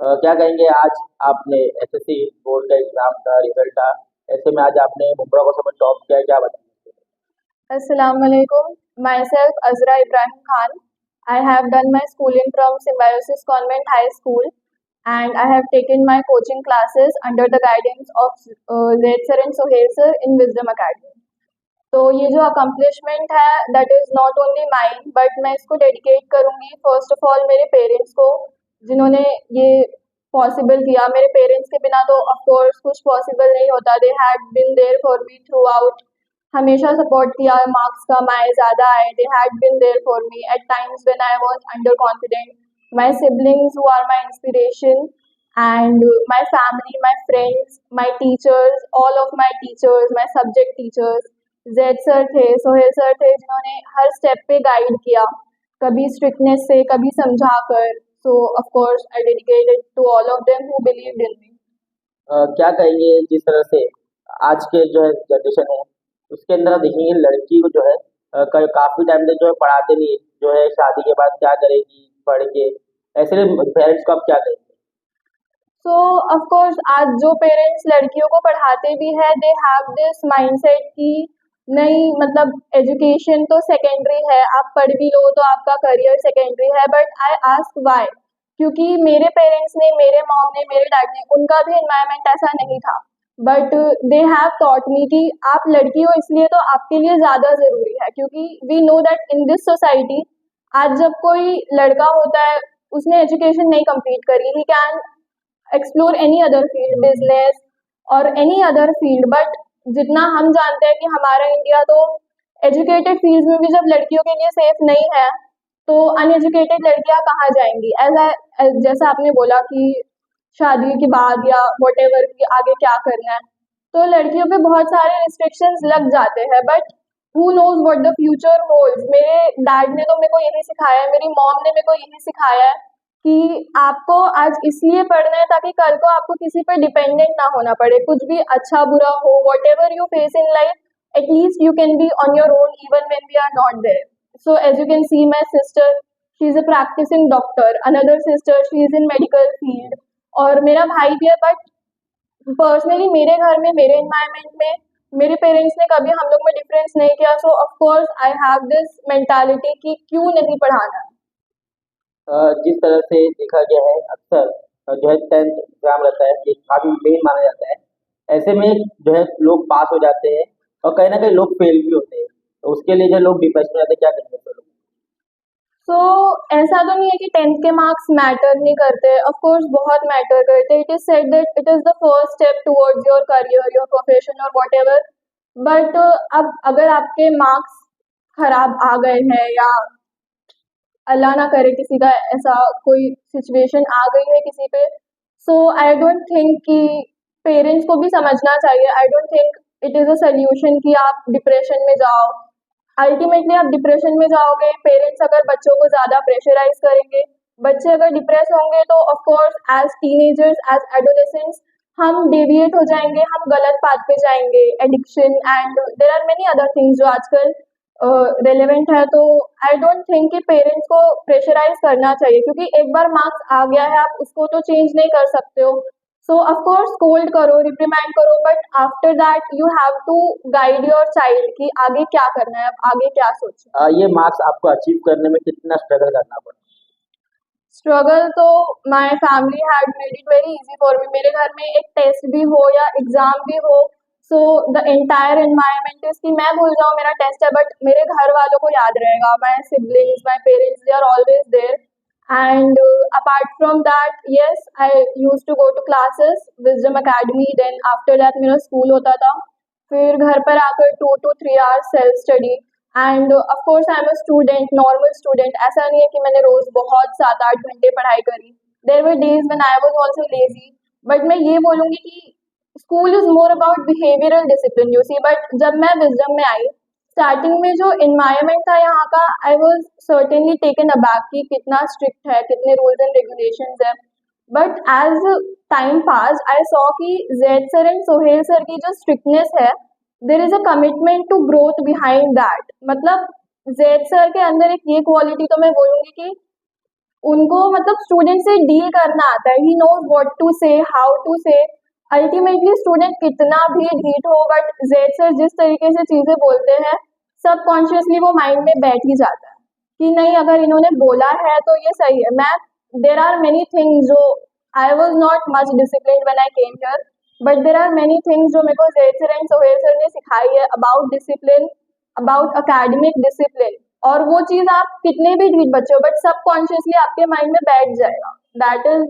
क्या कहेंगे आज आपने एसएससी बोर्ड का एग्जाम का रिजल्ट था। ऐसे में आज आपने मुंब्रा को समझ टॉप किया है, क्या बताएंगे? Assalamualaikum. Myself Azra Ibrahim Khan. I have done my schooling from Symbiosis Convent High School, and I have taken my coaching classes under the guidance of Zaid sir and Sohail sir in Wisdom Academy. तो ये जो accomplishment है that is not only mine, but मैं इसको dedicate करूँगी first of all मेरे parents को, जिन्होंने ये पॉसिबल किया। मेरे पेरेंट्स के बिना तो ऑफ कोर्स कुछ पॉसिबल नहीं होता। They had been there for me throughout, हमेशा सपोर्ट किया। मार्क्स कम आए ज़्यादा आए, they had been there for me at times when I was under confident. My siblings who are my inspiration, and my family, my friends, my teachers, all of my teachers, my subject teachers, Z sir थे, Sohail sir थे, जिन्होंने हर step पे guide किया, कभी strictness से, कभी समझा कर। So of course I dedicated to all of them who believed in me. क्या कहेंगे जिस तरह से आज के जो है जनरेशन है उसके अंदर आप देखेंगे लड़की को जो है काफी टाइम तक जो है पढ़ाते नहीं, जो है शादी के बाद क्या करेगी पढ़ के, ऐसे में पेरेंट्स को आप क्या कहेंगे? सो ऑफ कोर्स आज जो पेरेंट्स लड़कियों को पढ़ाते भी है, दे हैव दिस माइंडसेट कि नहीं, मतलब एजुकेशन तो सेकेंडरी है, आप पढ़ भी लो तो आपका करियर सेकेंडरी है। बट आई आस्क वाई, क्योंकि मेरे पेरेंट्स ने, मेरे मॉम ने, मेरे डैड ने, उनका भी एनवायरनमेंट ऐसा नहीं था। But they have taught me कि आप लड़की हो इसलिए तो आपके लिए ज़्यादा ज़रूरी है, क्योंकि we know that in this society आज जब कोई लड़का होता है, उसने एजुकेशन नहीं कंप्लीट करी, he can explore any other field, business और एनी अदर फील्ड। बट जितना हम जानते हैं कि हमारा इंडिया तो एजुकेटेड फील्ड में भी जब लड़कियों के लिए सेफ नहीं है, तो अनएजुकेटेड लड़कियां कहाँ जाएंगी। जैसा आपने बोला कि शादी के बाद या वॉटेवर कि आगे क्या करना है, तो लड़कियों पे बहुत सारे रिस्ट्रिक्शंस लग जाते हैं। But who knows what the future holds. मेरे डैड ने तो मेरे को यही सिखाया है, मेरी मॉम ने मेरे को यही सिखाया है कि आपको आज इसलिए पढ़ना है ताकि कल को आपको किसी पर डिपेंडेंट ना होना पड़े। कुछ भी अच्छा बुरा हो, whatever you face in life, at least you can be on your own even when we are not there. So as you can see my sister, she is a practicing doctor, another sister she is in medical field, और मेरा भाई भी है। But personally मेरे घर में, मेरे environment में, मेरे पेरेंट्स ने कभी हम लोग में डिफरेंस नहीं किया। सो of course I have this mentality कि क्यों नहीं पढ़ाना। जिस तरह से देखा गया है अक्सर जो है 10th एग्जाम रहता है ये काफी मेन माना जाता है। ऐसे में जो है लोग पास हो जाते हैं और कहीं ना कहीं लोग फेल भी होते हैं, तो उसके लिए जो लोग डिप्रेशन में जाते हैं, क्या करेंगे फिर लोग? सो ऐसा तो नहीं है कि 10th के मार्क्स मैटर नहीं करते, ऑफ कोर्स बहुत मैटर करते। It is said that it is the first step towards your career, your profession और वॉट एवर। बट अब अगर आपके मार्क्स खराब आ गए हैं, या अल्लाह ना करे किसी का ऐसा कोई सिचुएशन आ गई है किसी पे, सो आई डोंट थिंक कि पेरेंट्स को भी समझना चाहिए। आई don't think it is a solution कि आप डिप्रेशन में जाओ। अल्टीमेटली आप डिप्रेशन में जाओगे, पेरेंट्स अगर बच्चों को ज़्यादा प्रेशराइज करेंगे, बच्चे अगर डिप्रेस होंगे, तो of course as teenagers, as adolescents हम डेविएट हो जाएंगे, हम गलत पाथ पे जाएंगे, addiction and there are many other things जो आजकल रेलेवेंट है। तो आई डोंट थिंक कि पेरेंट्स को प्रेशराइज करना चाहिए, क्योंकि एक बार मार्क्स आ गया है, आप उसको तो चेंज नहीं कर सकते हो। सो ऑफ कोर्स स्कोल्ड करो, रिप्रीमेंड करो, but after that you have to guide your child कि आगे क्या करना है, अब आगे क्या सोचना है। ये मार्क्स आपको अचीव करने में कितना स्ट्रगल करना पड़ा? स्ट्रगल तो my family had made it very easy for me. मेरे घर में एक टेस्ट भी हो या एग्जाम भी हो, so the entire environment is कि मैं भूल जाऊँ मेरा टेस्ट है, बट मेरे घर वालों को याद रहेगा। My siblings, my parents, they are always there. And apart from that, yes, I used to go to classes, Wisdom Academy. Then after that मेरा स्कूल होता था, फिर घर पर आकर 2 to 3 hours self study. End of course I am a student, normal student. ऐसा नहीं है कि मैंने रोज बहुत 7-8 घंटे पढ़ाई करी। There were days when I was also lazy. But मैं ये बोलूँगी कि school is more about behavioural discipline, you see. But जब मैं विजडम में आई, स्टार्टिंग में जो इन्वायरमेंट था यहाँ का, I was certainly taken aback कि कितना स्ट्रिक्ट है, कितने रूल्स एंड रेगुलेशंस है। But as time pass I saw कि Z sir and Sohail sir की जो स्ट्रिक्टनेस है, there is a commitment to growth behind that. मतलब जेड सर के अंदर एक ये क्वालिटी तो मैं बोलूँगी कि उनको मतलब स्टूडेंट से डील करना आता है, ही नोज व्हाट टू से, हाउ टू से। अल्टीमेटली स्टूडेंट कितना भी ढीठ हो, बट जेड सर जिस तरीके से चीजें बोलते हैं सबकॉन्शियसली वो माइंड में बैठ ही जाता है कि नहीं, अगर इन्होंने बोला है तो ये सही है। मैं देर आर मेनी थिंग्स जो I was not much discipline when I came here, but there are many things जो मेरे को जेड सर एंड सोहेल सर ने सिखाई है about discipline, about academic discipline. और वो चीज आप कितने भी ढीठ बच्चे हो बट सबकॉन्शियसली आपके माइंड में बैठ जाएगा। That is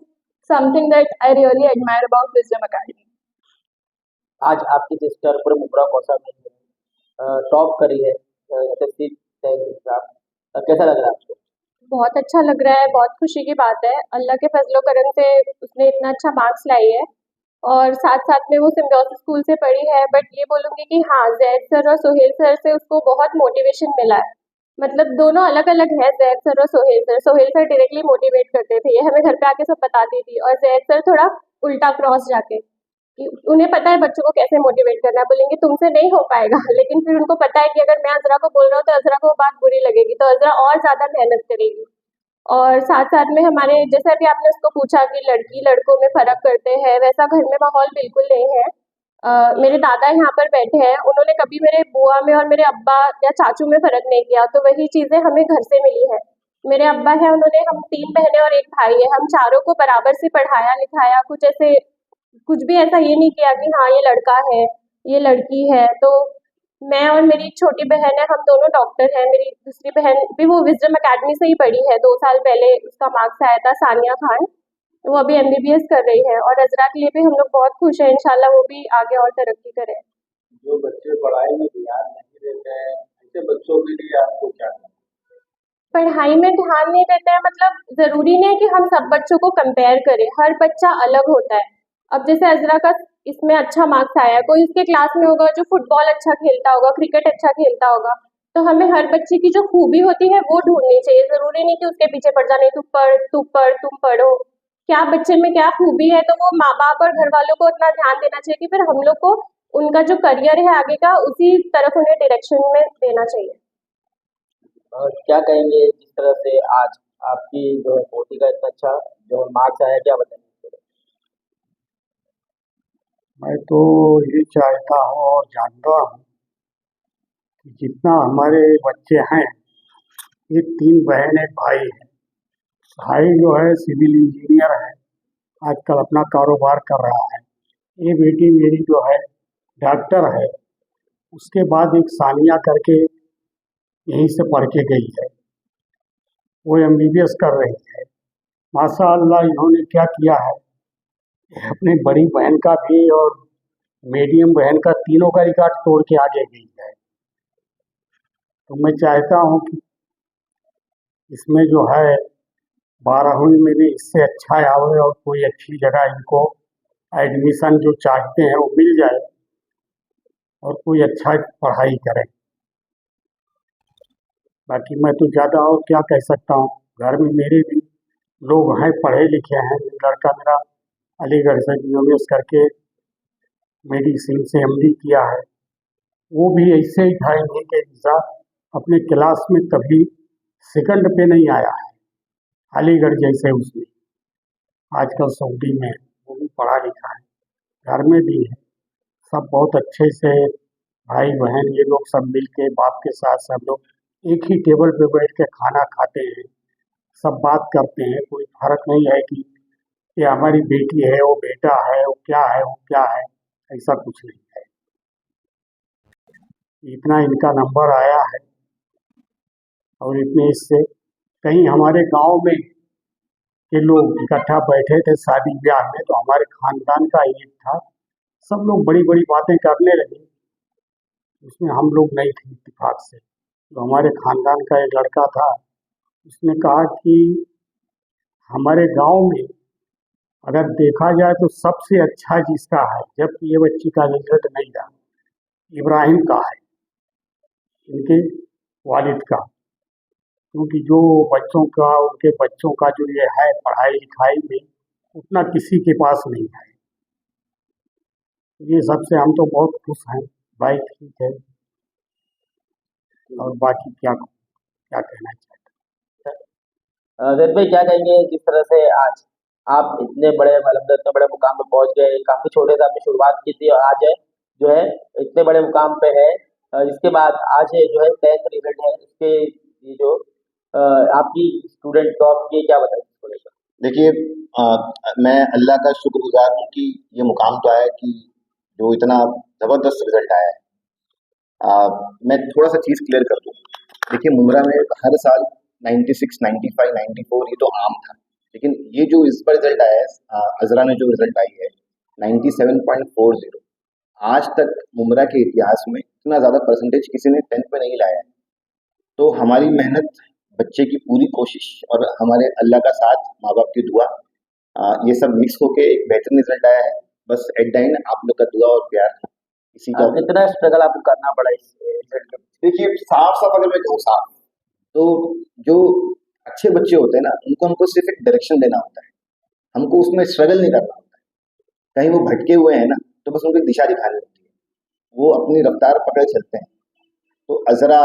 something that I really admire about wisdom academy. आज आपकी सिस्टर पूरे मुब्रा कौसा में टॉप करी है एसएससी एग्जाम, कैसा लग रहा है आपको? बहुत अच्छा लग रहा है, बहुत खुशी की बात है। अल्लाह के फजलो करम से उसने इतना अच्छा मार्क्स लाई है और साथ साथ में वो सिम्बायोसिस स्कूल से पढ़ी है। बट ये बोलूँगी कि हाँ, जैद सर और सोहेल सर से उसको बहुत मोटिवेशन मिला है। मतलब दोनों अलग अलग है, जैद सर और Sohail sir. Sohail sir directly motivate करते थे, ये हमें घर पे आके सब बताती थी, और जैद सर थोड़ा उल्टा क्रॉस जाके कि उन्हें पता है बच्चों को कैसे मोटिवेट करना है। बोलेंगे तुमसे नहीं हो पाएगा, लेकिन फिर उनको पता है कि अगर मैं अजरा को बोल रहा हूँ तो अजरा को बात बुरी लगेगी, तो अजरा और ज़्यादा मेहनत करेगी। और साथ साथ में हमारे, जैसे अभी आपने उसको पूछा कि लड़की लड़कों में फ़र्क करते हैं, वैसा घर में माहौल बिल्कुल नहीं है। मेरे दादा यहाँ पर बैठे हैं, उन्होंने कभी मेरे बुआ में और मेरे अब्बा या चाचू में फ़र्क नहीं किया, तो वही चीज़ें हमें घर से मिली है। मेरे अब्बा हैं, उन्होंने, हम 3 बहनें और 1 भाई है, हम चारों को बराबर से पढ़ाया लिखाया, कुछ भी ऐसा ये नहीं किया कि हाँ ये लड़का है ये लड़की है। तो मैं और मेरी एक छोटी बहन है, हम दोनों डॉक्टर हैं। मेरी दूसरी बहन भी वो विजडम अकेडमी से ही पढ़ी है, 2 साल पहले उसका मार्क्स आया था, सानिया खान। वो अभी एमबीबीएस कर रही है, और अजरा के लिए भी हम लोग बहुत खुश हैं, इंशाल्लाह वो भी आगे और तरक्की करे। जो बच्चे पढ़ाई में ध्यान नहीं देते हैं, ऐसे बच्चों के लिए आपको क्या कहना है? पढ़ाई में ध्यान नहीं देते हैं मतलब ज़रूरी नहीं है कि हम सब बच्चों को कंपेयर करें, हर बच्चा अलग होता है। अब जैसे अजरा का इसमें अच्छा मार्क्स आया है, कोई उसके क्लास में होगा जो फुटबॉल अच्छा खेलता होगा, क्रिकेट अच्छा खेलता होगा, तो हमें हर बच्चे की जो खूबी होती है वो ढूंढनी चाहिए। ज़रूरी नहीं कि उसके पीछे पड़ जाने, तू पढ़ तू पढ़ तुम पढ़ो। क्या बच्चे में क्या खूबी है, तो वो माँ बाप और घर वालों को उतना ध्यान देना चाहिए कि फिर हम लोग को उनका जो करियर है आगे का, उसी तरफ उन्हें डायरेक्शन में देना चाहिए। और क्या कहेंगे जिस तरह से आज आपकी जो है पोती का इतना अच्छा जो मार्क्स आया, क्या बताएंगे इसके बारे मैं तो ये चाहता हूँ और जानता हूँ कि जितना हमारे बच्चे हैं, ये 3 बहन एक भाई है। भाई जो है सिविल इंजीनियर है, आजकल अपना कारोबार कर रहा है। ये बेटी मेरी जो है डॉक्टर है। उसके बाद एक सानिया करके यहीं से पढ़ के गई है, वो एमबीबीएस कर रही है। माशाअल्लाह इन्होंने क्या किया है, अपनी बड़ी बहन का भी और मीडियम बहन का, तीनों का रिकॉर्ड तोड़ के आगे गई है। तो मैं चाहता हूँ कि इसमें जो है 12वीं में भी इससे अच्छा आवे और कोई अच्छी जगह इनको एडमिशन जो चाहते हैं वो मिल जाए और कोई अच्छा पढ़ाई करें। बाकी मैं तो ज़्यादा और क्या कह सकता हूँ, घर में मेरे भी लोग हैं पढ़े लिखे हैं। लड़का मेरा अलीगढ़ से बीएमएस करके मेडिसिन से एमडी किया है। वो भी ऐसे ही था, इन्हीं के जैसा अपने क्लास में कभी सेकंड पे नहीं आया है, अलीगढ़ जैसे उसमें। आजकल सऊदी में है, वो भी पढ़ा लिखा है, घर में भी है। सब बहुत अच्छे से भाई बहन ये लोग सब मिल के बाप के साथ सब लोग एक ही टेबल पे बैठ के खाना खाते हैं, सब बात करते हैं। कोई फर्क नहीं है कि ये हमारी बेटी है, वो बेटा है, वो क्या है, वो क्या है, ऐसा कुछ नहीं है। इतना इनका नंबर आया है और इतने इससे कहीं हमारे गांव में के लोग इकट्ठा बैठे थे शादी ब्याह में, तो हमारे खानदान का एक था, सब लोग बड़ी बड़ी बातें करने लगे। उसमें हम लोग नहीं थे इत्तेफाक से। तो हमारे खानदान का एक लड़का था, उसने कहा कि हमारे गांव में अगर देखा जाए तो सबसे अच्छा जिसका है, जबकि ये बच्ची का रिजल्ट नहीं रहा, इब्राहिम का है, इनके वालिद का। क्योंकि जो बच्चों का, उनके बच्चों का जो ये है पढ़ाई लिखाई में उतना किसी के पास नहीं है। ये सबसे हम तो बहुत खुश हैं। भाई ठीक है, और बाकी क्या क्या कहना चाहिए। जैद भाई क्या कहेंगे जिस तरह से आज आप इतने बड़े मतलब इतने बड़े मुकाम पे पहुंच गए, काफी छोटे से आपने शुरुआत की थी और आज है जो है इतने बड़े मुकाम पे है। इसके बाद आज है जो है 10th रिजल्ट है इसके, ये जो अ, आपकी स्टूडेंट टॉप की क्या बताएंगे इसको लेकर? देखिए, मैं अल्लाह का शुक्रगुजार हूँ कि ये मुकाम तो आया कि जो इतना ज़बरदस्त रिजल्ट आया है। मैं थोड़ा सा चीज़ क्लियर कर दूँ। देखिए, मुमरा में हर साल 96, 95, 94 ये तो आम था, लेकिन ये जो इस बार रिजल्ट आया है, अजरा ने जो रिजल्ट आई है 97.40, आज तक मुमरा के इतिहास में इतना ज़्यादा परसेंटेज किसी ने 10th में नहीं लाया है। तो हमारी मेहनत, बच्चे की पूरी कोशिश और हमारे अल्लाह का साथ, माँ बाप की दुआ, ये सब मिक्स होके एक बेहतरीन रिजल्ट आया है। बस एट द एंड आप लोग का दुआ और प्यार इसी का। कितना स्ट्रगल आपको करना पड़ा इस रिजल्ट के? देखिए, साफ अगर मैं कहूँ साफ, तो जो अच्छे बच्चे होते हैं ना, उनको हमको सिर्फ एक डायरेक्शन देना होता है, हमको उसमें स्ट्रगल नहीं करना होता है। कहीं वो भटके हुए हैं ना, तो बस उनको एक दिशा दिखानी होती है, वो अपनी रफ्तार पकड़ चलते हैं। तो अजरा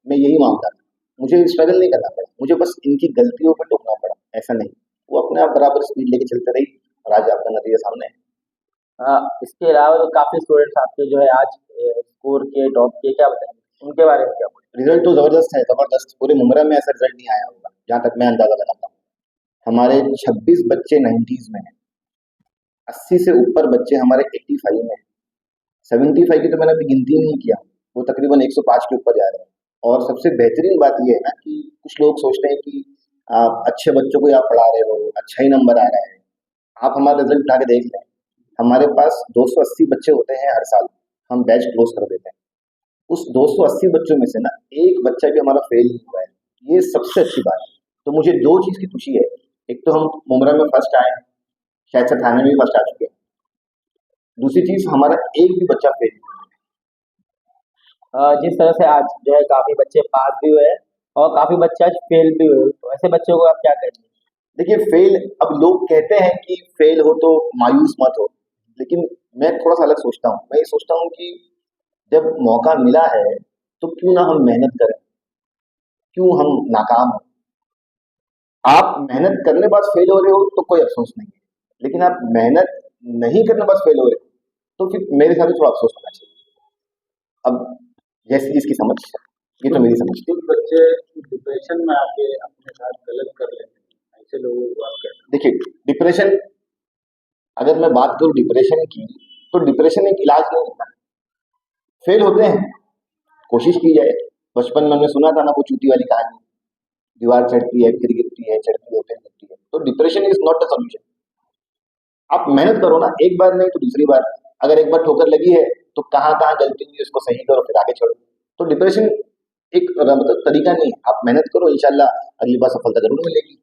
में यही मामला था, मुझे स्ट्रगल नहीं करना पड़ा, मुझे बस इनकी गलतियों पर टोकना पड़ा, ऐसा नहीं। वो अपने आप बराबर स्पीड लेके चलते रही और आज आपका नतीजा सामने है। इसके अलावा तो काफी स्टूडेंट्स आपके जो है आज स्कोर के टॉप के, क्या बताएंगे उनके बारे में? क्या बोलेंगे? रिजल्ट तो ज़बरदस्त है, ज़बरदस्त। पूरे मुमरा में ऐसा रिजल्ट नहीं आया होगा, जहाँ तक मैं अंदाज़ा लगाता हूँ। हमारे 26 बच्चे 90s में हैं, 80 से ऊपर बच्चे हमारे 85 में हैं, 75 की तो मैंने अभी गिनती नहीं किया, वो तकरीबन 105 के ऊपर जा रहे हैं। और सबसे बेहतरीन बात ये है ना कि कुछ लोग सोचते हैं कि आप अच्छे बच्चों को आप पढ़ा रहे हो, अच्छा ही नंबर आ रहा है। आप हमारा रिजल्ट उठा के देख लें, हमारे पास 280 बच्चे होते हैं हर साल, हम बैच क्लोज कर देते हैं। उस 280 बच्चों में से ना एक बच्चा भी हमारा फेल नहीं हुआ है, ये सबसे अच्छी बात है। तो मुझे दो चीज़ की खुशी है, एक तो हम मुमरा में फर्स्ट आए हैं, शायद से थाने में भी फर्स्ट आ चुके हैं। दूसरी चीज़, हमारा एक भी बच्चा फेल नहीं हुआ। जिस तरह से आज जो है काफी बच्चे पास भी हुए हैं और काफी बच्चे आज फेल भी हुए, तो ऐसे बच्चों को आप क्या कहेंगे? देखिए, फेल, अब लोग कहते हैं कि फेल हो तो मायूस मत हो, लेकिन मैं थोड़ा सा अलग सोचता हूँ। मैं ये सोचता हूँ कि जब मौका मिला है तो क्यों ना हम मेहनत करें, क्यों हम नाकाम हो। आप मेहनत करने बाद फेल हो रहे हो तो कोई अफसोस नहीं है, लेकिन आप मेहनत नहीं करने बाद फेल हो रहे हो तो फिर मेरे हिसाब से थोड़ा अफसोस होना चाहिए। अब जैसी जिसकी समझ, ये तो मेरी समझ थी। कुछ बच्चे डिप्रेशन में आके अपने साथ गलत कर लेते हैं, ऐसे लोगों को आप क्या? देखिए, डिप्रेशन, अगर मैं बात करूँ डिप्रेशन की, तो डिप्रेशन एक इलाज नहीं होता। फेल होते हैं, कोशिश की जाए। बचपन में हमने सुना था ना वो चूती वाली कहानी, दीवार चढ़ती है फिर गिरती है, चढ़ती है फिर गिरती है। तो depression is not the solution. आप मेहनत करो ना, एक बार नहीं तो दूसरी बार। अगर एक बार ठोकर लगी है तो कहाँ कहाँ गलती हुई उसको सही करो, फिर आगे छोड़ो। तो डिप्रेशन एक मतलब तरीका नहीं है, आप मेहनत करो, इंशाल्लाह अगली बार सफलता जरूर मिलेगी।